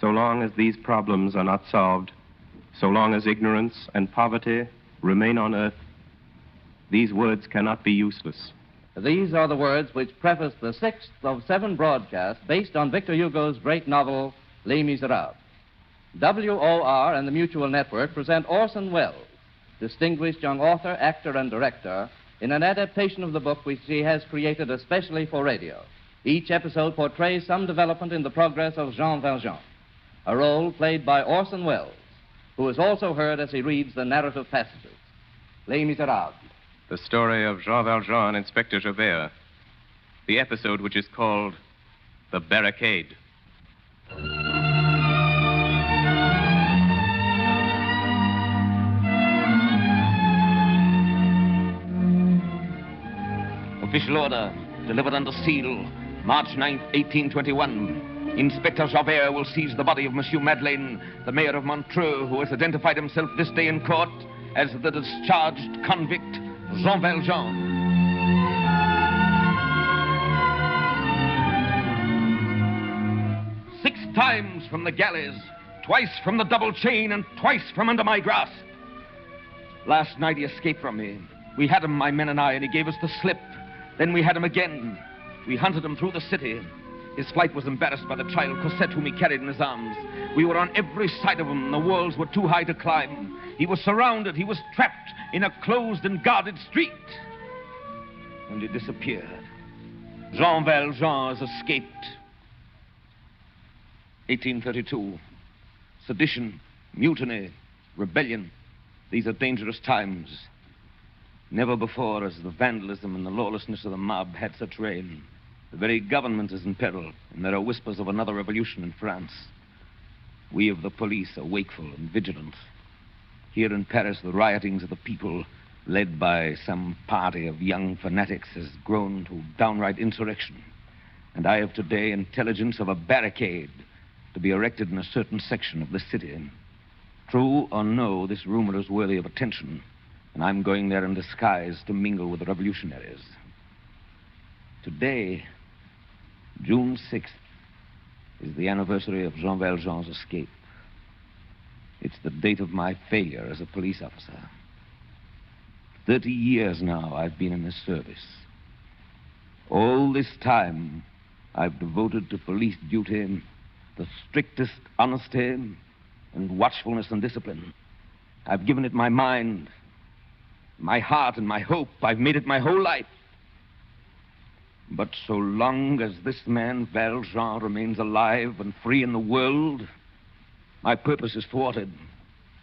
So long as these problems are not solved, so long as ignorance and poverty remain on earth, these words cannot be useless. These are the words which preface the 6th of 7 broadcasts based on Victor Hugo's great novel, Les Miserables. WOR and the Mutual Network present Orson Welles, distinguished young author, actor, and director, in an adaptation of the book which he has created especially for radio. Each episode portrays some development in the progress of Jean Valjean, a role played by Orson Welles, who is also heard as he reads the narrative passages. Les Miserables. The story of Jean Valjean and Inspector Javert. The episode which is called The Barricade. Official order, delivered under seal, March 9th, 1821. Inspector Javert will seize the body of Monsieur Madeleine, the mayor of Montreux, who has identified himself this day in court as the discharged convict, Jean Valjean. Six times from the galleys, twice from the double chain, and twice from under my grasp. Last night he escaped from me. We had him, my men and I, and he gave us the slip. Then we had him again. We hunted him through the city. His flight was embarrassed by the child Cosette, whom he carried in his arms. We were on every side of him. The walls were too high to climb. He was surrounded. He was trapped in a closed and guarded street. And he disappeared. Jean Valjean has escaped. 1832. Sedition, mutiny, rebellion. These are dangerous times. Never before has the vandalism and the lawlessness of the mob had such reign. The very government is in peril, and there are whispers of another revolution in France. We of the police are wakeful and vigilant. Here in Paris, the riotings of the people, led by some party of young fanatics, has grown to downright insurrection. And I have today intelligence of a barricade to be erected in a certain section of the city. True or no, this rumor is worthy of attention, and I'm going there in disguise to mingle with the revolutionaries. Today, June 6th, is the anniversary of Jean Valjean's escape. It's the date of my failure as a police officer. 30 years now I've been in his service. All this time, I've devoted to police duty the strictest honesty and watchfulness and discipline. I've given it my mind, my heart, and my hope. I've made it my whole life. But so long as this man, Valjean, remains alive and free in the world, my purpose is thwarted.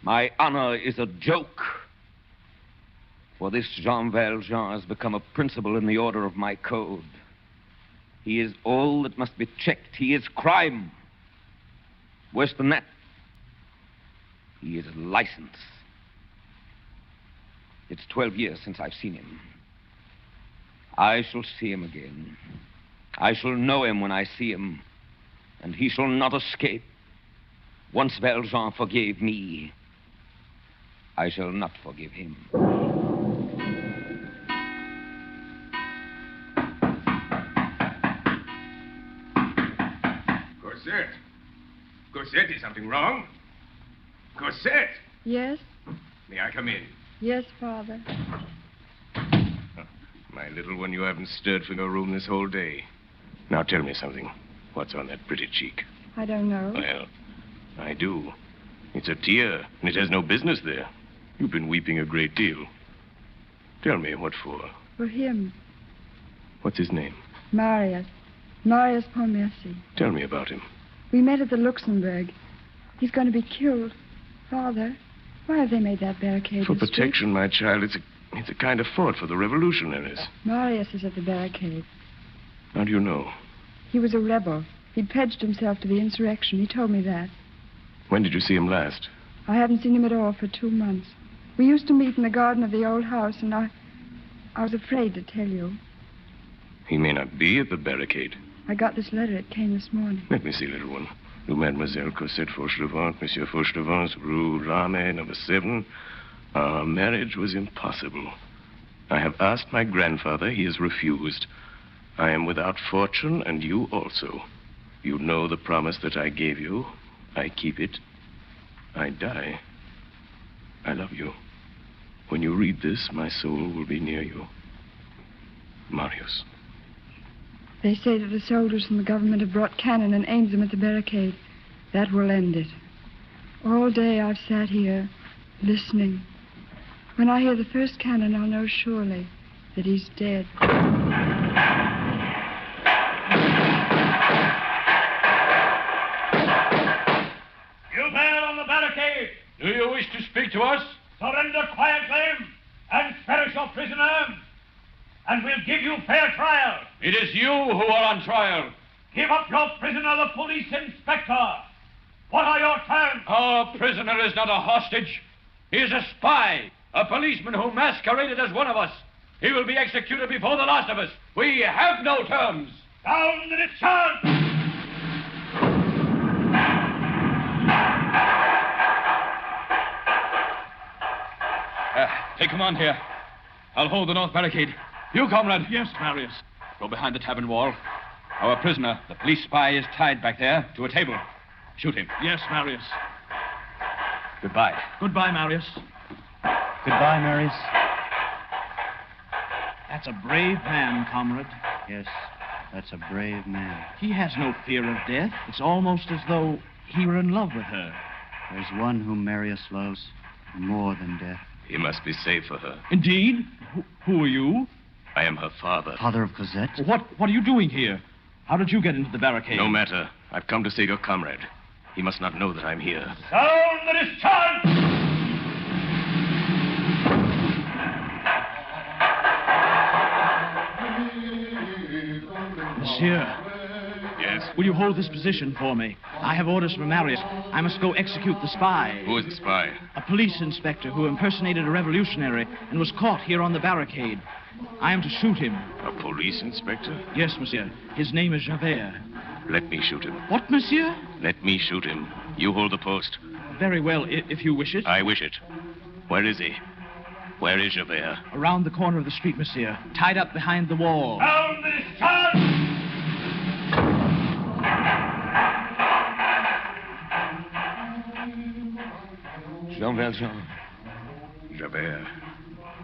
My honor is a joke. For this Jean Valjean has become a principle in the order of my code. He is all that must be checked. He is crime. Worse than that, he is license. It's 12 years since I've seen him. I shall see him again. I shall know him when I see him, and he shall not escape. Once Valjean forgave me, I shall not forgive him. Cosette! Cosette, is something wrong? Cosette! Yes? May I come in? Yes, Father. My little one, you haven't stirred from your room this whole day. Now tell me something. What's on that pretty cheek? I don't know. Well, I do. It's a tear, and it has no business there. You've been weeping a great deal. Tell me, what for? For him. What's his name? Marius. Marius Pontmercy. Tell me about him. We met at the Luxembourg. He's going to be killed. Father, why have they made that barricade? For protection, my child. It's a kind of fort for the revolutionaries. Marius is at the barricade. How do you know? He was a rebel. He'd pledged himself to the insurrection. He told me that. When did you see him last? I haven't seen him at all for 2 months. We used to meet in the garden of the old house, and I was afraid to tell you. He may not be at the barricade. I got this letter. It came this morning. Let me see, little one. To Mademoiselle Cosette Fauchelevent, Monsieur Fauchelevent's Rue Lame, number 7. Our marriage was impossible. I have asked my grandfather. He has refused. I am without fortune, and you also. You know the promise that I gave you. I keep it. I die. I love you. When you read this, my soul will be near you. Marius. They say that the soldiers from the government have brought cannon and aimed them at the barricade. That will end it. All day I've sat here, listening. When I hear the first cannon, I'll know surely that he's dead. You man on the barricade! Do you wish to speak to us? Surrender quietly and perish your prisoner, and we'll give you fair trial. It is you who are on trial. Give up your prisoner, the police inspector. What are your terms? Our prisoner is not a hostage. He is a spy, a policeman who masqueraded as one of us. He will be executed before the last of us. We have no terms. Down the discharge! Take him on here. I'll hold the north barricade. You, comrade. Yes, Marius. Go behind the tavern wall. Our prisoner, the police spy, is tied back there to a table. Shoot him. Yes, Marius. Goodbye. Goodbye, Marius. Goodbye, Marius. That's a brave man, comrade. Yes, that's a brave man. He has no fear of death. It's almost as though he were in love with her. There's one whom Marius loves more than death. He must be saved for her. Indeed? Who are you? I am her father. Father of Cosette? What are you doing here? How did you get into the barricade? No matter. I've come to save your comrade. He must not know that I'm here. Sound the discharge! Monsieur. Yes? Will you hold this position for me? I have orders from Marius. I must go execute the spy. Who is the spy? A police inspector who impersonated a revolutionary and was caught here on the barricade. I am to shoot him. A police inspector? Yes, monsieur. His name is Javert. Let me shoot him. What, monsieur? Let me shoot him. You hold the post. Very well, if you wish it. I wish it. Where is he? Where is Javert? Around the corner of the street, monsieur. Tied up behind the wall. Down the discharge! Jean Valjean. Javert.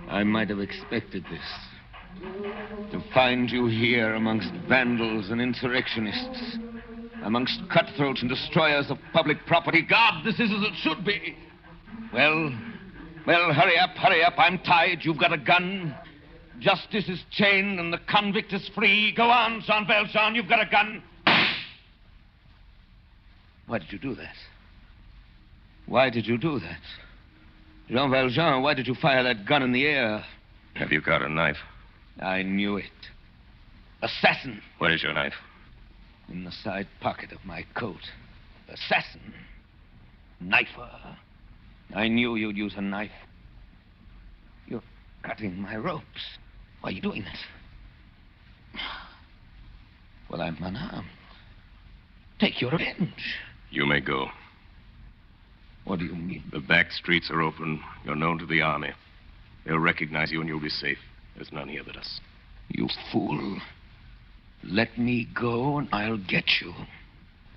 I might have expected this. To find you here amongst vandals and insurrectionists. Amongst cutthroats and destroyers of public property. God, this is as it should be. Well, hurry up. I'm tied. You've got a gun. Justice is chained and the convict is free. Go on, Jean Valjean, you've got a gun. Why did you do that? Why did you do that? Jean Valjean, why did you fire that gun in the air? Have you got a knife? I knew it. Assassin. Where is your knife? In the side pocket of my coat. Assassin. Knifer. I knew you'd use a knife. You're cutting my ropes. Why are you doing that? Well, I'm unarmed. Take your revenge. You may go. What do you mean? The back streets are open. You're known to the army. They'll recognize you and you'll be safe. There's none here but us. You fool. Let me go and I'll get you.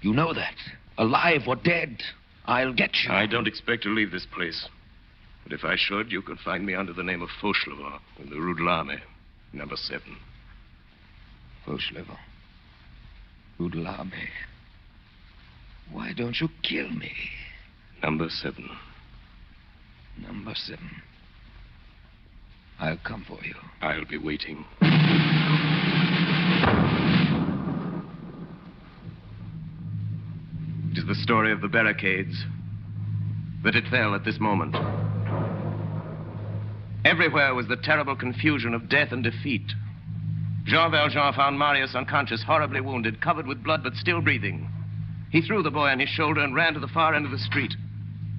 You know that. Alive or dead, I'll get you. I don't expect to leave this place. But if I should, you could find me under the name of Fauchelevent in the Rue de l'Armée, number 7. Fauchelevent. Rue de l'Armée. Why don't you kill me? Number 7. Number 7. I'll come for you. I'll be waiting. It is the story of the barricades. That it fell at this moment. Everywhere was the terrible confusion of death and defeat. Jean Valjean found Marius unconscious, horribly wounded, covered with blood, but still breathing. He threw the boy on his shoulder and ran to the far end of the street.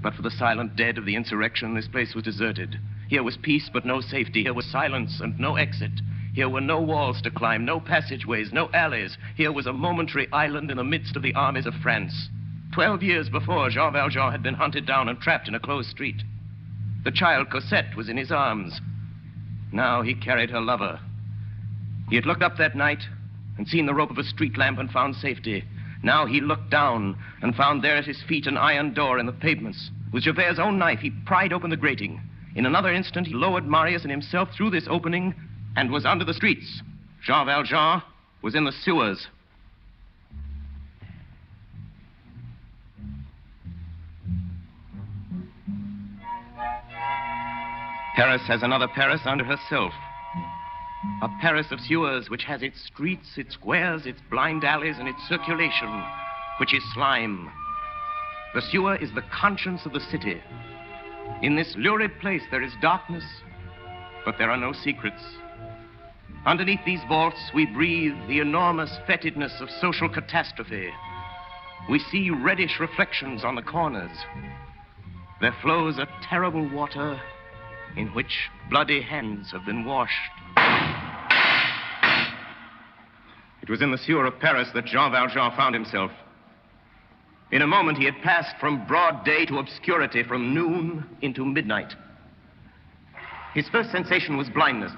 But for the silent dead of the insurrection, this place was deserted. Here was peace, but no safety. Here was silence and no exit. Here were no walls to climb, no passageways, no alleys. Here was a momentary island in the midst of the armies of France. 12 years before, Jean Valjean had been hunted down and trapped in a closed street. The child Cosette was in his arms. Now he carried her lover. He had looked up that night and seen the rope of a street lamp and found safety. Now he looked down and found there at his feet an iron door in the pavements. With Javert's own knife, he pried open the grating. In another instant, he lowered Marius and himself through this opening and was under the streets. Jean Valjean was in the sewers. Paris has another Paris under herself. A Paris of sewers which has its streets, its squares, its blind alleys, and its circulation, which is slime. The sewer is the conscience of the city. In this lurid place there is darkness, but there are no secrets. Underneath these vaults we breathe the enormous fetidness of social catastrophe. We see reddish reflections on the corners. There flows a terrible water in which bloody hands have been washed. It was in the sewer of Paris that Jean Valjean found himself. In a moment, he had passed from broad day to obscurity, from noon into midnight. His first sensation was blindness.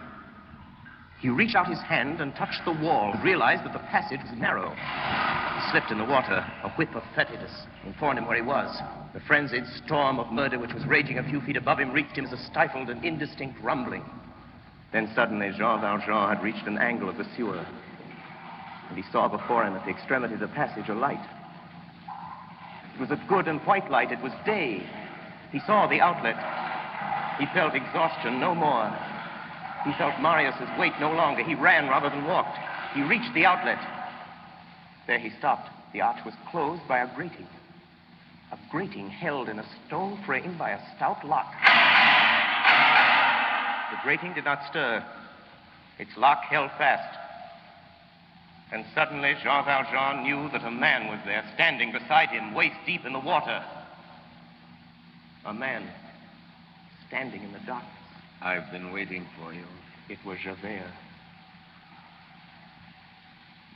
He reached out his hand and touched the wall, realized that the passage was narrow. He slipped in the water. A whip of fetidness informed him where he was. The frenzied storm of murder which was raging a few feet above him reached him as a stifled and indistinct rumbling. Then suddenly, Jean Valjean had reached an angle of the sewer, and he saw before him at the extremity of the passage a light. It was a good and white light. It was day. He saw the outlet. He felt exhaustion no more. He felt Marius's weight no longer. He ran rather than walked. He reached the outlet. There he stopped. The arch was closed by a grating. A grating held in a stone frame by a stout lock. The grating did not stir. Its lock held fast. And suddenly, Jean Valjean knew that a man was there, standing beside him, waist deep in the water. A man standing in the darkness. I've been waiting for you. It was Javert.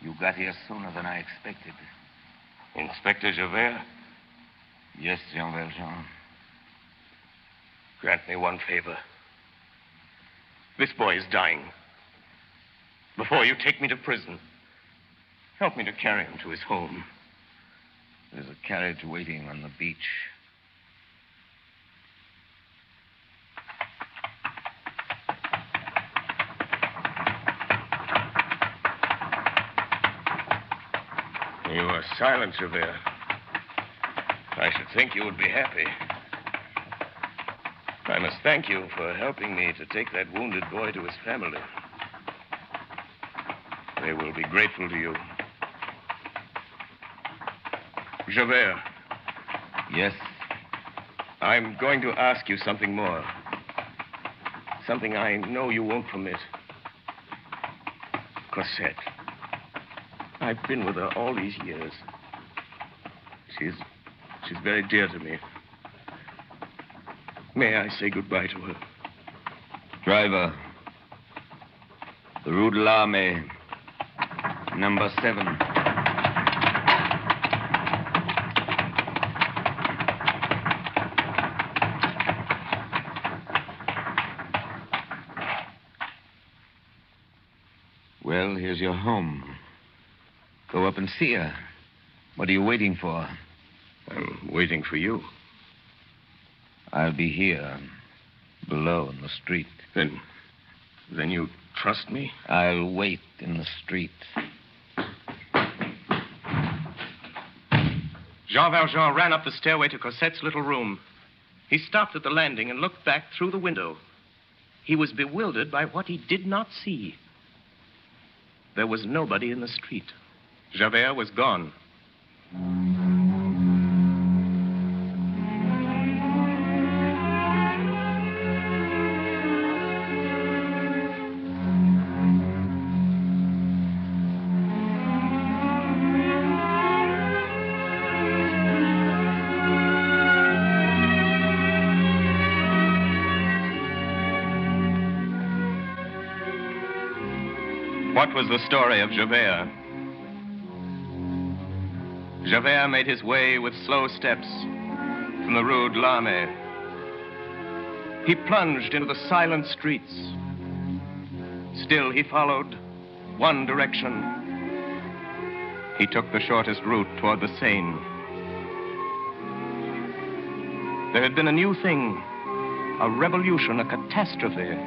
You got here sooner than I expected. Inspector Javert? Yes, Jean Valjean. Grant me one favor. This boy is dying. Before you take me to prison, help me to carry him to his home. There's a carriage waiting on the beach. You are silent, Javert. I should think you would be happy. I must thank you for helping me to take that wounded boy to his family. They will be grateful to you. Javert. Yes? I'm going to ask you something more. Something I know you won't permit. Cosette. I've been with her all these years. She's very dear to me. May I say goodbye to her? Driver. The Rue de l'Armée. Number 7. Well, here's your home. Go up and see her. What are you waiting for? I'm waiting for you. I'll be here, below in the street. Then you trust me? I'll wait in the street. Jean Valjean ran up the stairway to Cosette's little room. He stopped at the landing and looked back through the window. He was bewildered by what he did not see. There was nobody in the street. Javert was gone. What was the story of Javert? Javert made his way with slow steps from the Rue de l'Armée. He plunged into the silent streets. Still, he followed one direction. He took the shortest route toward the Seine. There had been a new thing, a revolution, a catastrophe,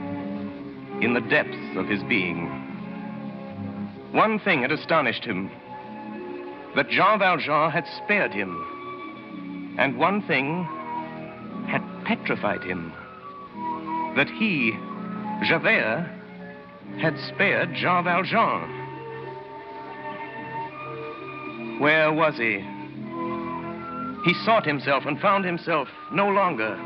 in the depths of his being. One thing had astonished him, that Jean Valjean had spared him. And one thing had petrified him, that he, Javert, had spared Jean Valjean. Where was he? He sought himself and found himself no longer.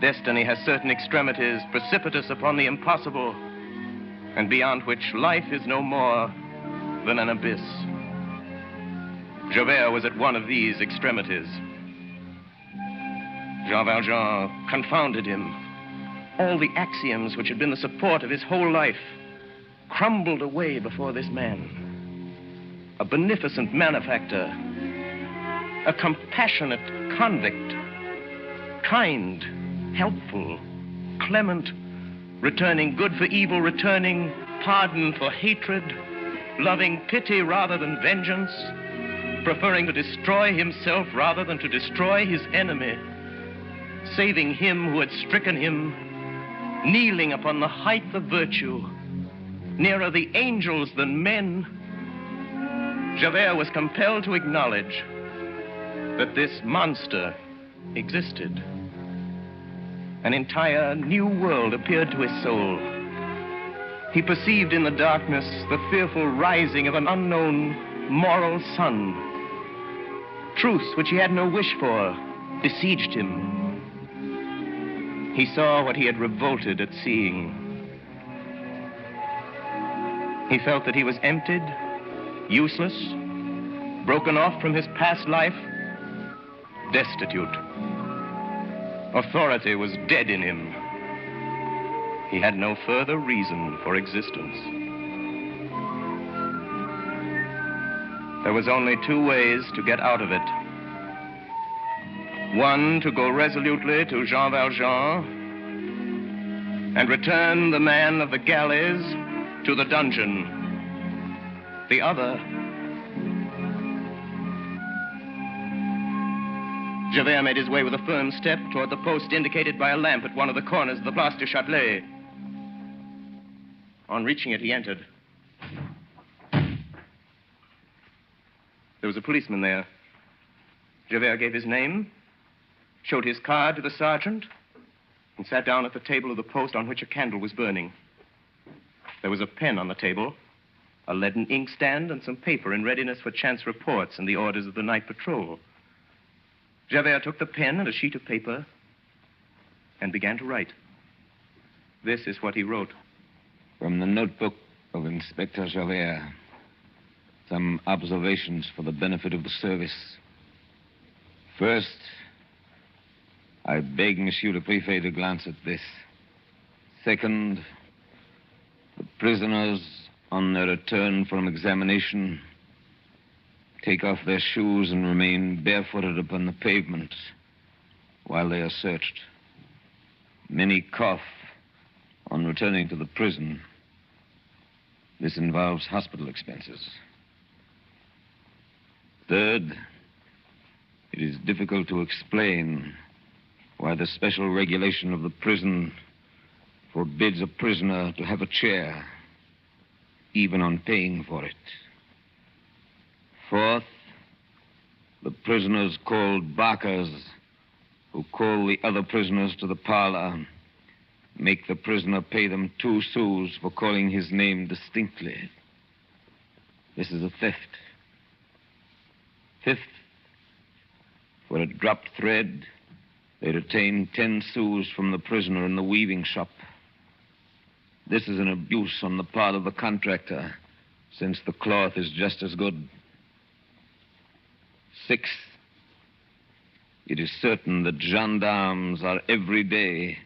Destiny has certain extremities precipitous upon the impossible, and beyond which life is no more than an abyss. Javert was at one of these extremities. Jean Valjean confounded him. All the axioms which had been the support of his whole life crumbled away before this man. A beneficent malefactor, a compassionate convict, kind, helpful, clement, returning good for evil, returning pardon for hatred, loving pity rather than vengeance, preferring to destroy himself rather than to destroy his enemy, saving him who had stricken him, kneeling upon the height of virtue, nearer the angels than men. Javert was compelled to acknowledge that this monster existed. An entire new world appeared to his soul. He perceived in the darkness the fearful rising of an unknown moral sun. Truths which he had no wish for besieged him. He saw what he had revolted at seeing. He felt that he was emptied, useless, broken off from his past life, destitute. Authority was dead in him. He had no further reason for existence. There was only two ways to get out of it. One, to go resolutely to Jean Valjean and return the man of the galleys to the dungeon. The other, Javert made his way with a firm step toward the post indicated by a lamp at one of the corners of the Place du Châtelet. On reaching it, he entered. There was a policeman there. Javert gave his name, showed his card to the sergeant, and sat down at the table of the post on which a candle was burning. There was a pen on the table, a leaden inkstand, and some paper in readiness for chance reports and the orders of the night patrol. Javert took the pen and a sheet of paper and began to write. This is what he wrote. From the notebook of Inspector Javert, some observations for the benefit of the service. First, I beg Monsieur le Préfet to glance at this. Second, the prisoners, on their return from examination, take off their shoes and remain barefooted upon the pavement while they are searched. Many cough on returning to the prison. This involves hospital expenses. Third, it is difficult to explain why the special regulation of the prison forbids a prisoner to have a chair, even on paying for it. Fourth, the prisoners called barkers, who call the other prisoners to the parlor, make the prisoner pay them 2 sous for calling his name distinctly. This is a theft. Fifth, for a dropped thread, they retain 10 sous from the prisoner in the weaving shop. This is an abuse on the part of the contractor, since the cloth is just as good. Sixth, it is certain that gendarmes are every day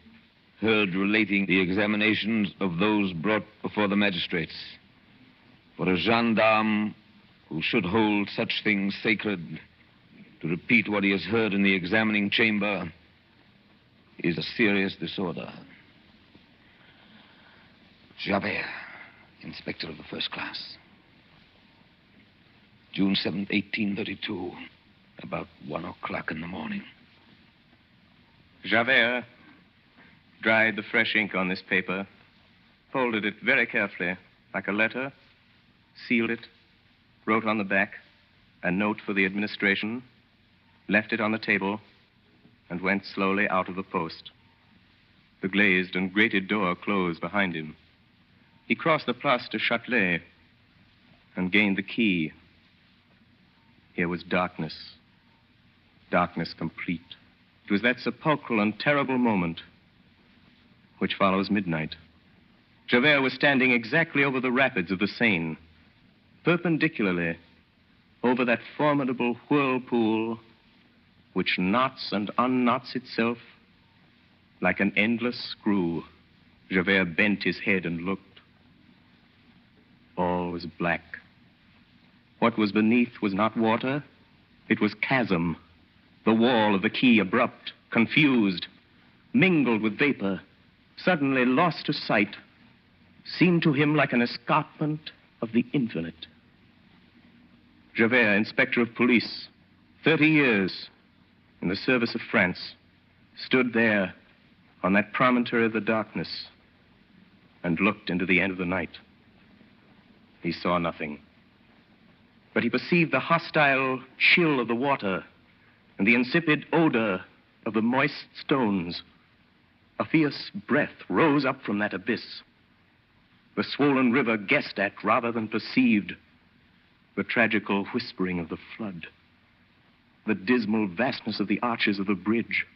heard relating the examinations of those brought before the magistrates. For a gendarme who should hold such things sacred to repeat what he has heard in the examining chamber is a serious disorder. Javert, inspector of the first class. June 7th, 1832. About 1 o'clock in the morning. Javert dried the fresh ink on this paper, folded it very carefully, like a letter, sealed it, wrote on the back a note for the administration, left it on the table, and went slowly out of the post. The glazed and grated door closed behind him. He crossed the Place du Châtelet and gained the quay. Here was darkness. Darkness complete. It was that sepulchral and terrible moment which follows midnight. Javert was standing exactly over the rapids of the Seine, perpendicularly over that formidable whirlpool which knots and unknots itself like an endless screw. Javert bent his head and looked. All was black. What was beneath was not water. It was chasm. The wall of the quay, abrupt, confused, mingled with vapor, suddenly lost to sight, seemed to him like an escarpment of the infinite. Javert, inspector of police, 30 years in the service of France, stood there on that promontory of the darkness and looked into the end of the night. He saw nothing, but he perceived the hostile chill of the water and the insipid odor of the moist stones. A fierce breath rose up from that abyss. The swollen river guessed at rather than perceived the tragical whispering of the flood, the dismal vastness of the arches of the bridge,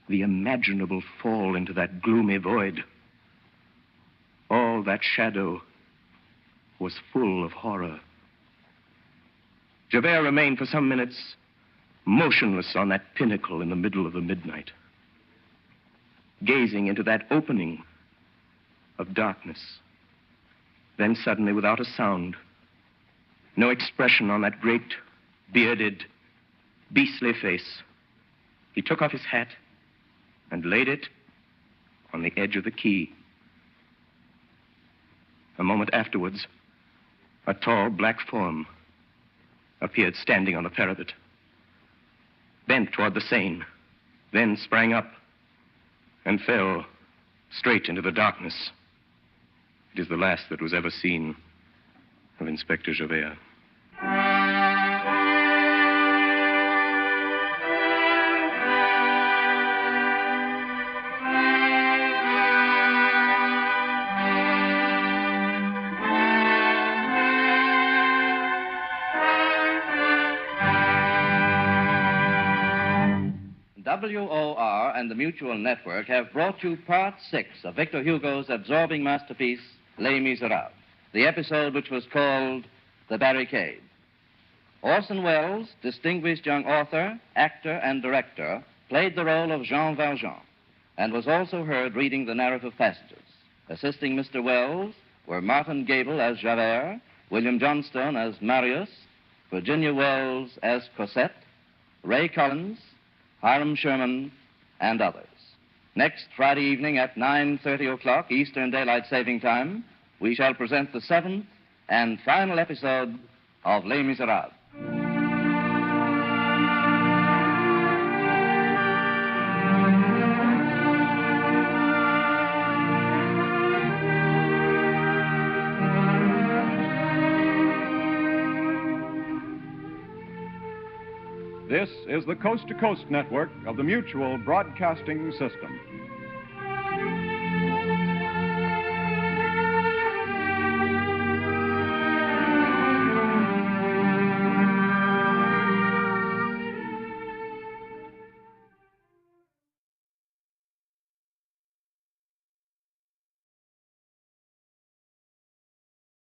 the imaginable fall into that gloomy void. All that shadow was full of horror. Javert remained for some minutes motionless on that pinnacle in the middle of the midnight, gazing into that opening of darkness. Then suddenly, without a sound, no expression on that great, bearded, beastly face, he took off his hat and laid it on the edge of the quay. A moment afterwards, a tall black form appeared standing on the parapet, bent toward the Seine, then sprang up and fell straight into the darkness. It is the last that was ever seen of Inspector Javert. WOR and the Mutual Network have brought you Part 6 of Victor Hugo's absorbing masterpiece, Les Miserables, the episode which was called The Barricade. Orson Welles, distinguished young author, actor, and director, played the role of Jean Valjean and was also heard reading the narrative passages. Assisting Mr. Welles were Martin Gable as Javert, William Johnstone as Marius, Virginia Wells as Cosette, Ray Collins, Hiram Sherman, and others. Next Friday evening at 9:30 o'clock Eastern Daylight Saving Time, we shall present the 7th and final episode of Les Miserables. This is the Coast to Coast Network of the Mutual Broadcasting System.